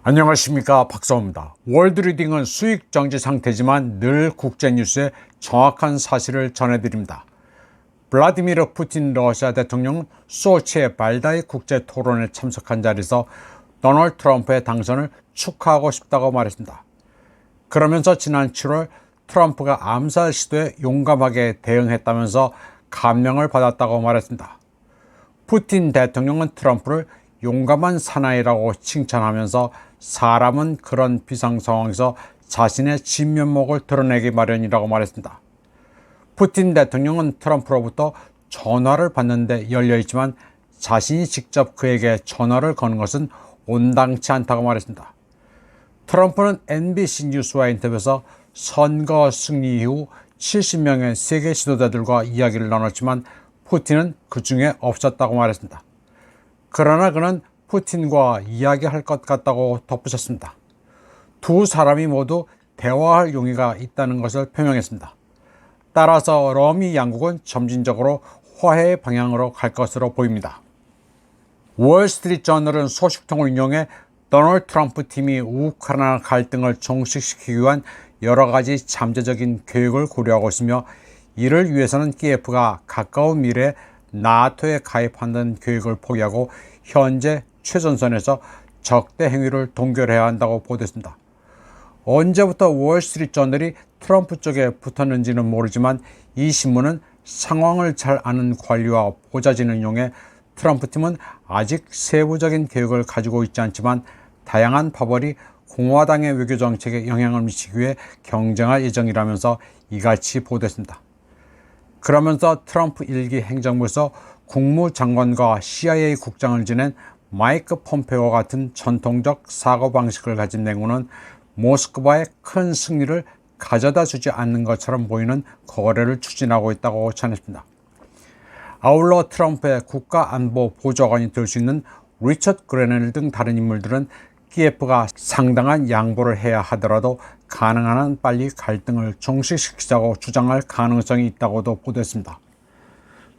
안녕하십니까, 박사호입니다. 월드리딩은 수익 정지 상태지만 늘 국제뉴스에 정확한 사실을 전해드립니다. 블라디미르 푸틴 러시아 대통령은 소치의 발다이 국제토론에 참석한 자리에서 도널드 트럼프의 당선을 축하하고 싶다고 말했습니다. 그러면서 지난 7월 트럼프가 암살 시도에 용감하게 대응했다면서 감명을 받았다고 말했습니다. 푸틴 대통령은 트럼프를 용감한 사나이라고 칭찬하면서 사람은 그런 비상 상황에서 자신의 진면목을 드러내기 마련이라고 말했습니다. 푸틴 대통령은 트럼프로부터 전화를 받는데 열려있지만 자신이 직접 그에게 전화를 거는 것은 온당치 않다고 말했습니다. 트럼프는 NBC 뉴스와 인터뷰에서 선거 승리 이후 70명의 세계 지도자들과 이야기를 나눴지만 푸틴은 그 중에 없었다고 말했습니다. 그러나 그는 푸틴과 이야기할 것 같다고 덧붙였습니다. 두 사람이 모두 대화할 용의가 있다는 것을 표명했습니다. 따라서 러미 양국은 점진적으로 화해의 방향으로 갈 것으로 보입니다. 월스트리트저널은 소식통을 인용해 도널드 트럼프 팀이 우크라이나 갈등을 종식시키기 위한 여러 가지 잠재적인 계획을 고려하고 있으며 이를 위해서는 키예프가 가까운 미래에 나토에 가입한다는 계획을 포기하고 현재 최전선에서 적대 행위를 동결해야 한다고 보도했습니다. 언제부터 월스트리트저널이 트럼프 쪽에 붙었는지는 모르지만 이 신문은 상황을 잘 아는 관리와 보좌진을 이용해 트럼프 팀은 아직 세부적인 계획을 가지고 있지 않지만 다양한 파벌이 공화당의 외교 정책에 영향을 미치기 위해 경쟁할 예정이라면서 이같이 보도했습니다. 그러면서 트럼프 1기 행정부에서 국무장관과 CIA 국장을 지낸 마이크 폼페오와 같은 전통적 사고방식을 가진 맹우는 모스크바의 큰 승리를 가져다 주지 않는 것처럼 보이는 거래를 추진하고 있다고 전했습니다. 아울러 트럼프의 국가안보보좌관이 될 수 있는 리처드 그레넬 등 다른 인물들은 키예프가 상당한 양보를 해야 하더라도 가능한 한 빨리 갈등을 종식시키자고 주장할 가능성이 있다고도 보도했습니다.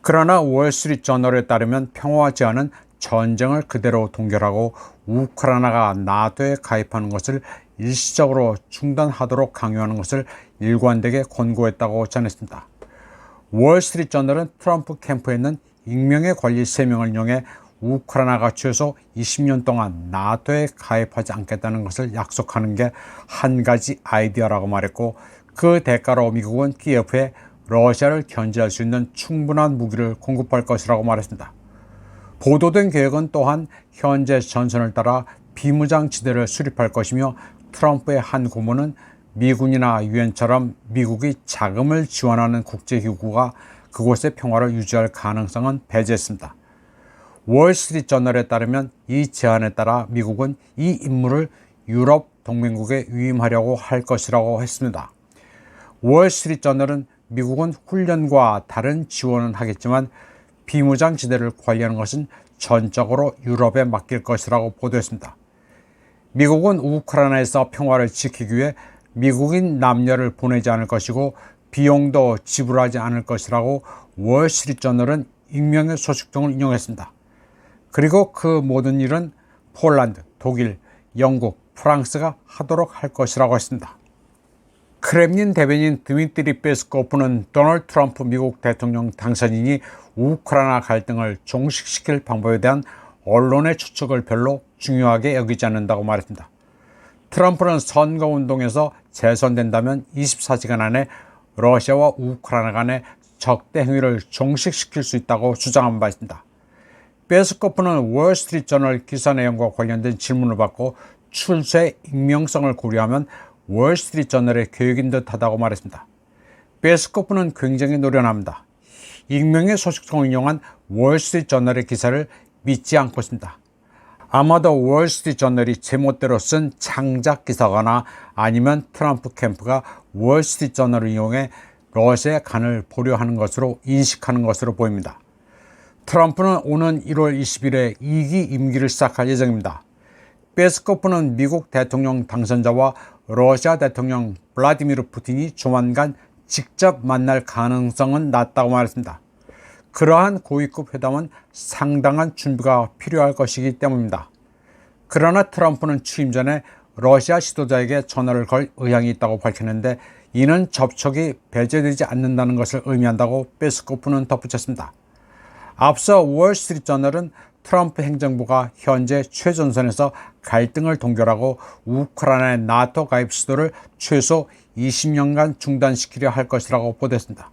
그러나 월스트리트저널에 따르면 평화 제안은 전쟁을 그대로 동결하고 우크라이나가 나토에 가입하는 것을 일시적으로 중단하도록 강요하는 것을 일관되게 권고했다고 전했습니다. 월스트리트저널은 트럼프 캠프에 있는 익명의 관리 3명을 이용해 우크라이나가 최소 20년 동안 나토에 가입하지 않겠다는 것을 약속하는 게 한 가지 아이디어라고 말했고 그 대가로 미국은 키예프에 러시아를 견제할 수 있는 충분한 무기를 공급할 것이라고 말했습니다. 보도된 계획은 또한 현재 전선을 따라 비무장지대를 수립할 것이며 트럼프의 한 고문은 미군이나 유엔처럼 미국이 자금을 지원하는 국제기구가 그곳의 평화를 유지할 가능성은 배제했습니다. 월스트리트저널에 따르면 이 제안에 따라 미국은 이 임무를 유럽 동맹국에 위임하려고 할 것이라고 했습니다. 월스트리트저널은 미국은 훈련과 다른 지원은 하겠지만 비무장지대를 관리하는 것은 전적으로 유럽에 맡길 것이라고 보도했습니다. 미국은 우크라이나에서 평화를 지키기 위해 미국인 남녀를 보내지 않을 것이고 비용도 지불하지 않을 것이라고 월스트리트저널은 익명의 소식통을 인용했습니다. 그리고 그 모든 일은 폴란드, 독일, 영국, 프랑스가 하도록 할 것이라고 했습니다. 크렘린 대변인 드미트리 페스코프는 도널드 트럼프 미국 대통령 당선인이 우크라이나 갈등을 종식시킬 방법에 대한 언론의 추측을 별로 중요하게 여기지 않는다고 말했습니다. 트럼프는 선거운동에서 재선된다면 24시간 안에 러시아와 우크라이나 간의 적대 행위를 종식시킬 수 있다고 주장한 바 있습니다. 페스코프는 월스트리트저널 기사 내용과 관련된 질문을 받고 출처의 익명성을 고려하면 월스트리트저널의 계획인 듯하다고 말했습니다. 페스코프는 굉장히 노련합니다. 익명의 소식통을 인용한 월스트리트저널의 기사를 믿지 않고 있습니다. 아마도 월스트리트저널이 제멋대로 쓴 창작 기사거나 아니면 트럼프 캠프가 월스트리트저널을 이용해 러시아의 간을 보려 하는 것으로 인식하는 것으로 보입니다. 트럼프는 오는 1월 20일에 2기 임기를 시작할 예정입니다. 페스코프는 미국 대통령 당선자와 러시아 대통령 블라디미르 푸틴이 조만간 직접 만날 가능성은 낮다고 말했습니다. 그러한 고위급 회담은 상당한 준비가 필요할 것이기 때문입니다. 그러나 트럼프는 취임 전에 러시아 지도자에게 전화를 걸 의향이 있다고 밝혔는데 이는 접촉이 배제되지 않는다는 것을 의미한다고 페스코프는 덧붙였습니다. 앞서 월스트리트저널은 트럼프 행정부가 현재 최전선에서 갈등을 동결하고 우크라이나의 나토 가입 시도를 최소 20년간 중단시키려 할 것이라고 보도했습니다.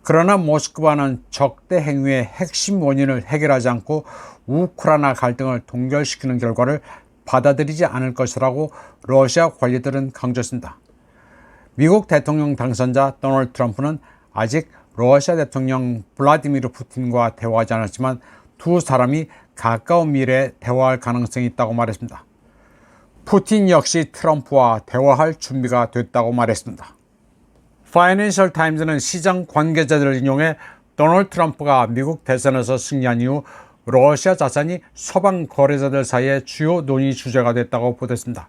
그러나 모스크바는 적대 행위의 핵심 원인을 해결하지 않고 우크라이나 갈등을 동결시키는 결과를 받아들이지 않을 것이라고 러시아 관리들은 강조했습니다. 미국 대통령 당선자 도널드 트럼프는 아직 러시아 대통령 블라디미르 푸틴과 대화하지 않았지만 두 사람이 가까운 미래에 대화할 가능성이 있다고 말했습니다. 푸틴 역시 트럼프와 대화할 준비가 됐다고 말했습니다. 파이낸셜 타임즈는 시장 관계자들을 인용해 도널드 트럼프가 미국 대선에서 승리한 이후 러시아 자산이 서방 거래자들 사이의 주요 논의 주제가 됐다고 보도했습니다.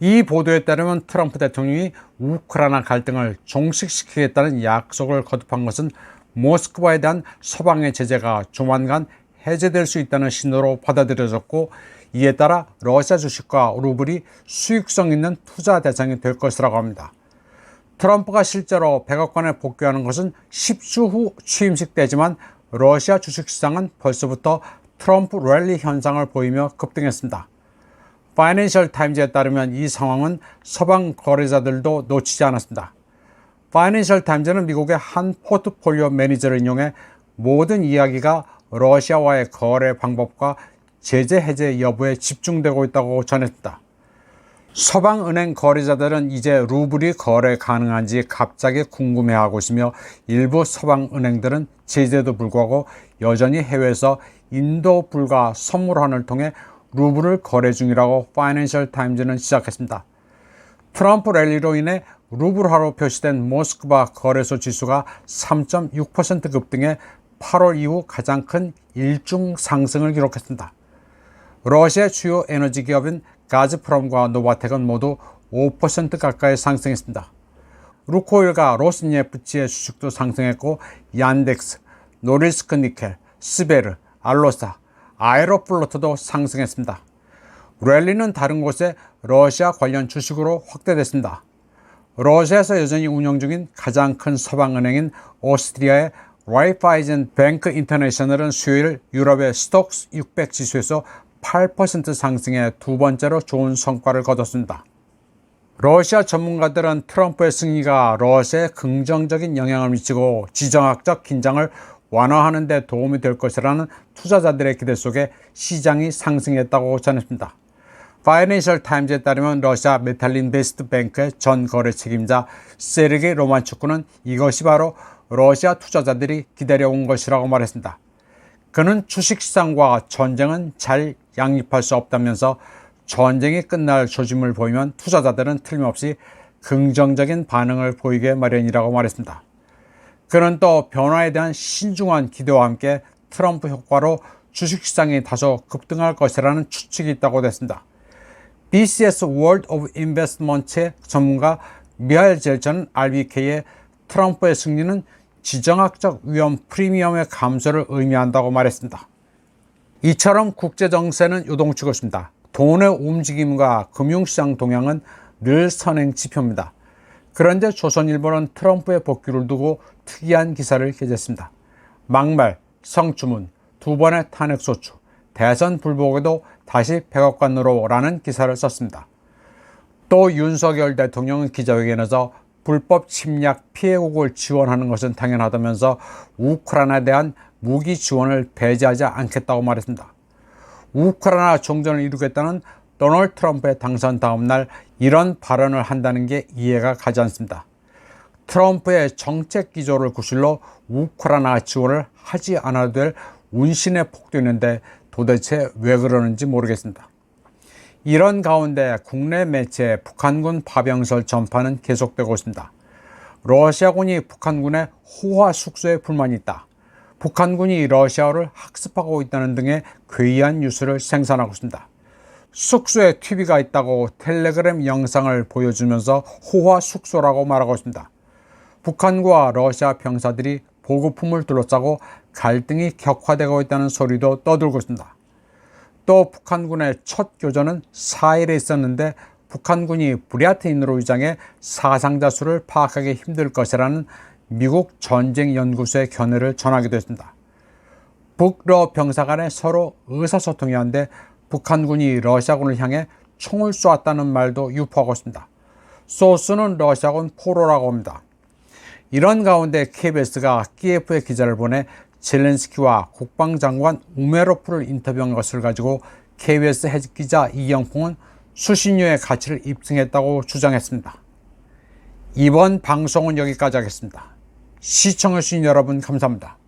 이 보도에 따르면 트럼프 대통령이 우크라이나 갈등을 종식시키겠다는 약속을 거듭한 것은 모스크바에 대한 서방의 제재가 조만간 해제될 수 있다는 신호로 받아들여졌고, 이에 따라 러시아 주식과 루블이 수익성 있는 투자 대상이 될 것이라고 합니다. 트럼프가 실제로 백악관에 복귀하는 것은 10주 후 취임식 때지만 러시아 주식시장은 벌써부터 트럼프 랠리 현상을 보이며 급등했습니다. 파이낸셜 타임즈에 따르면 이 상황은 서방 거래자들도 놓치지 않았습니다. 파이낸셜 타임즈는 미국의 한 포트폴리오 매니저를 인용해 모든 이야기가 러시아와의 거래 방법과 제재 해제 여부에 집중되고 있다고 전했습니다. 서방 은행 거래자들은 이제 루블이 거래 가능한지 갑자기 궁금해하고 있으며 일부 서방 은행들은 제재에도 불구하고 여전히 해외에서 인도 불가 선물환을 통해 루블을 거래 중이라고 파이낸셜 타임즈는 시작했습니다. 트럼프 랠리로 인해 루블화로 표시된 모스크바 거래소 지수가 3.6% 급등해 8월 이후 가장 큰 일중 상승을 기록했습니다. 러시아 주요 에너지 기업인 가즈프롬과 노바텍은 모두 5% 가까이 상승했습니다. 루코일과 로스네프트의 주식도 상승했고 얀덱스, 노릴스크 니켈, 스베르, 알로사, 아에로플로트도 상승했습니다. 랠리는 다른 곳에 러시아 관련 주식으로 확대됐습니다. 러시아에서 여전히 운영 중인 가장 큰 서방은행인 오스트리아의 라이파이젠 뱅크 인터내셔널은 수요일 유럽의 스톡스 600 지수에서 8% 상승해 두 번째로 좋은 성과를 거뒀습니다. 러시아 전문가들은 트럼프의 승리가 러시아에 긍정적인 영향을 미치고 지정학적 긴장을 완화하는 데 도움이 될 것이라는 투자자들의 기대 속에 시장이 상승했다고 전했습니다. 파이낸셜 타임즈에 따르면 러시아 메탈인베스트 뱅크의 전 거래 책임자 세르게이 로만초크는 이것이 바로 러시아 투자자들이 기다려온 것이라고 말했습니다. 그는 주식시장과 전쟁은 잘 양립할 수 없다면서 전쟁이 끝날 조짐을 보이면 투자자들은 틀림없이 긍정적인 반응을 보이게 마련이라고 말했습니다. 그는 또 변화에 대한 신중한 기대와 함께 트럼프 효과로 주식시장이 다소 급등할 것이라는 추측이 있다고 했습니다. BCS World of Investment의 전문가 미하일 젤전은 RBK의 트럼프의 승리는 지정학적 위험 프리미엄의 감소를 의미한다고 말했습니다. 이처럼 국제정세는 요동치고 있습니다. 돈의 움직임과 금융시장 동향은 늘 선행 지표입니다. 그런데 조선일보는 트럼프의 복귀를 두고 특이한 기사를 게재했습니다. 막말, 성추문, 두 번의 탄핵소추, 대선 불복에도 다시 백악관으로 라는 기사를 썼습니다. 또 윤석열 대통령은 기자회견에서 불법 침략 피해국을 지원하는 것은 당연하다면서 우크라이나에 대한 무기 지원을 배제하지 않겠다고 말했습니다. 우크라이나 종전을 이루겠다는 도널드 트럼프의 당선 다음 날 이런 발언을 한다는 게 이해가 가지 않습니다. 트럼프의 정책 기조를 구실로 우크라이나 지원을 하지 않아도 될 운신의 폭도 있는데 도대체 왜 그러는지 모르겠습니다. 이런 가운데 국내 매체 북한군 파병설 전파는 계속되고 있습니다. 러시아군이 북한군의 호화 숙소에 불만이 있다. 북한군이 러시아어를 학습하고 있다는 등의 괴이한 뉴스를 생산하고 있습니다. 숙소에 TV가 있다고 텔레그램 영상을 보여주면서 호화 숙소라고 말하고 있습니다. 북한과 러시아 병사들이 보급품을 둘러싸고 갈등이 격화되고 있다는 소리도 떠들고 있습니다. 또 북한군의 첫 교전은 4일에 있었는데 북한군이 브리아트인으로 위장해 사상자 수를 파악하기 힘들 것이라는 미국 전쟁연구소의 견해를 전하기도 했습니다. 북러 병사 간에 서로 의사소통이 한데 북한군이 러시아군을 향해 총을 쏘았다는 말도 유포하고 있습니다. 소스는 러시아군 포로라고 합니다. 이런 가운데 KBS가 키예프에 기자를 보내 젤렌스키와 국방장관 우메로프를 인터뷰한 것을 가지고 KBS 해직 기자 이영풍은 수신료의 가치를 입증했다고 주장했습니다. 이번 방송은 여기까지 하겠습니다. 시청해주신 여러분 감사합니다.